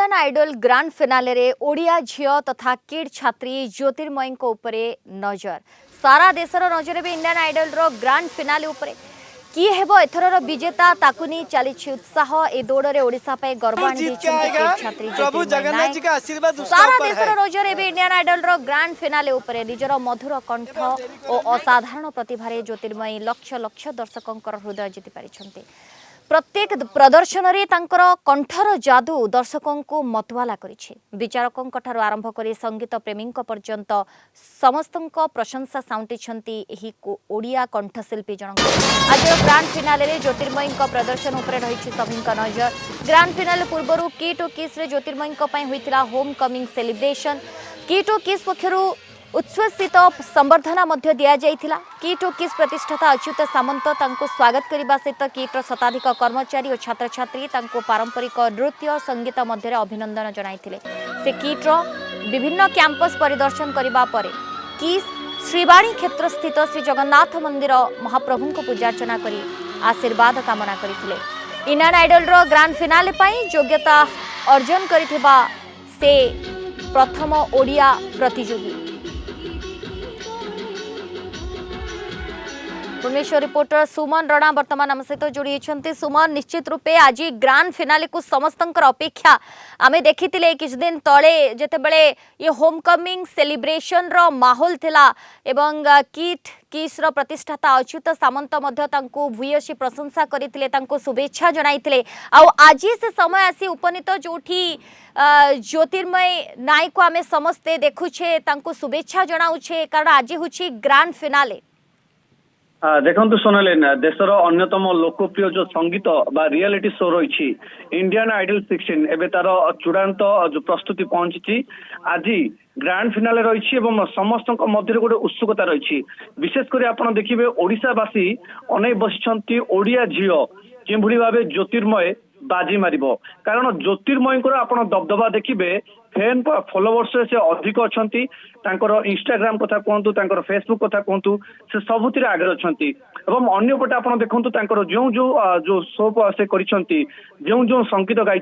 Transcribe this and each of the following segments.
Indian idol grand finale रे ओडिया झियो तथा kid छात्री ज्योतिर्मयी उपरे नजर सारा देशर नजर भी इंडियन आइडल रो ग्रांड फिनाले उपरे किए हेबो एथरर विजेता ताकुनी चली उत्साह ए दौड़े ओडिशा पे गर्व आनी छात्री प्रभु जगन्नाथ जी का आशीर्वाद सारा देशर नजर एबे इंडियन आइडल रो ग्रांड फिनाले उपरे निजर मधुर कंठ और असाधारण प्रतिभा ज्योतिर्मयी लक्ष लक्ष दर्शकों हृदय जीति पारिछन्ते। प्रत्येक प्रदर्शन रे तांकर कंठर जादू दर्शकों को मतवाला करिछि। विचारकों ठारू आरंभ करी संगीत प्रेमी पर्यंत समस्तों प्रशंसा साउंटिछन्ति एही ओडिया कंठशिल्पी जनक। आज ग्रांड फिनाले रे ज्योतिर्मयी प्रदर्शन उपरे रहिछि सभिंक नजर। ग्रांड फिनाले पूर्वरु की टू किस रे ज्योतिर्मयी पई होइतिला होम कमिंग सेलिब्रेशन। की टू किस पक्षरु उत्सवस्थित संबर्धना मध्य दिया जाइथिला। किट और किस प्रतिष्ठाता अच्युत सामंत तांको स्वागत करने सहित किट्र शताधिक कर्मचारी और छात्र छात्री तांको पारंपरिक नृत्य और संगीत मध्य अभिनंदन जनाइथिले। से किट्र विभिन्न कैंपस परिदर्शन करबा परे किस श्रीवाणी क्षेत्र स्थित श्री जगन्नाथ मंदिर महाप्रभु को पूजार्चना करी आशीर्वाद कामना करथिले। इंडियन आइडल रो ग्रांड फिनाले पई योग्यता अर्जन करिथिबा से प्रथम ओडिया प्रतियोगी। भुवनेश्वर रिपोर्टर सुमन रणा वर्तमान आम सहित जोड़ी होती। सुमन, निश्चित रूपे आज ग्रांड फिनाले को समस्त अपेक्षा आम देखी किछ दिन तले जितेबले ये होम कमिंग सेलिब्रेशन रो माहौल थिला एवं किट किस रो प्रतिष्ठाता अच्युत सामंत भूयसी प्रशंसा करते शुभेच्छा जनाइथिले। आज से समय आसी उपनीत जोठी ज्योतिर्मय नाय को आम समस्ते देखुछे शुभेच्छा जनाऊे कारण आज हूँ ग्रांड फिनाले। देखु सोनालीन देशर अन्यतम लोकप्रिय जो संगीत बा रियलिटी शो रही इंडियन आइडल 16 एवं तार चूड़ांत जो प्रस्तुति पहुंची आज ग्रांड फिनाले रही समस्त मध्य गोटे उत्सुकता रही। विशेषकर आप देखिए ओडिशावासी अनेक बसी ओडिया झील कि भाव ज्योतिर्मय बाजी मार कारण ज्योतिर्मयी आप दबदबा देखिए फैन फॉलोवर्स से अधिक अच्छा इंस्टाग्राम कथा कहतु फेसबुक कथा कहतु से सबुतिर आगे अच्छा अंपटे आप देखु जो जो जो शो से जो जो संगीत गाई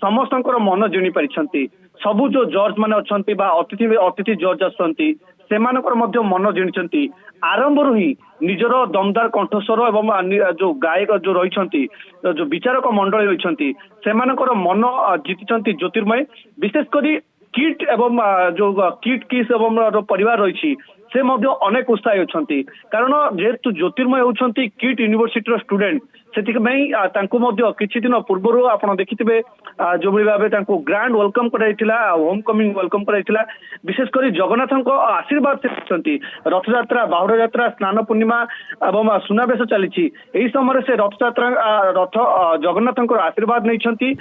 समस्त मन जिणी पारि सबू जो जज मान अच्छा अतिथि जज आसती से मन जिणी आरंभ ही निजर दमदार कंठस्वर एवं जो गायक जो रही जो विचारक मंडली रही से मन जीति ज्योतिर्मय विशेषकर किट एवं जो किट किस एवं परिवार रही से अनेक उत्साही अच्छा कारण जेहेतु ज्योतिर्मय होती किट यूनिवर्सिटी स्टूडेंट से किछि दिन पूर्व आप देखिथे जो भाव ग्रांड वेलकम कराइथिला होम कमिंग वेलकम कराइथिला। विशेषकर जगन्नाथ आशीर्वाद से रथ यात्रा बाहुड़ यात्रा स्नान पूर्णिमा एवं सुनावेश चली समय से रथ यात्रा रथ जगन्नाथ आशीर्वाद नहीं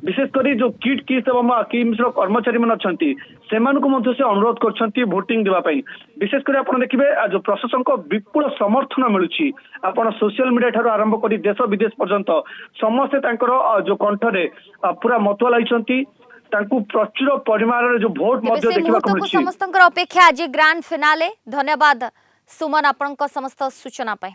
विशेषकर जो किट किस एवं किम्स कर्मचारी मान अच्छा से अनुरोध कर भोटिंग देवाई। विशेषकर आप देखिए जो प्रशासन को विपुल समर्थन मिलूँ आप सोशल मीडिया ठार आरंभ कर देश विदेश पर्यंत समस्ते जो कंठरे पूरा मतवाला प्रचुर परिमाण जो भोट देखा समस्त अपेक्षा आज ग्रांड फिनाले। धन्यवाद सुमन आपन समस्त सूचना पाए।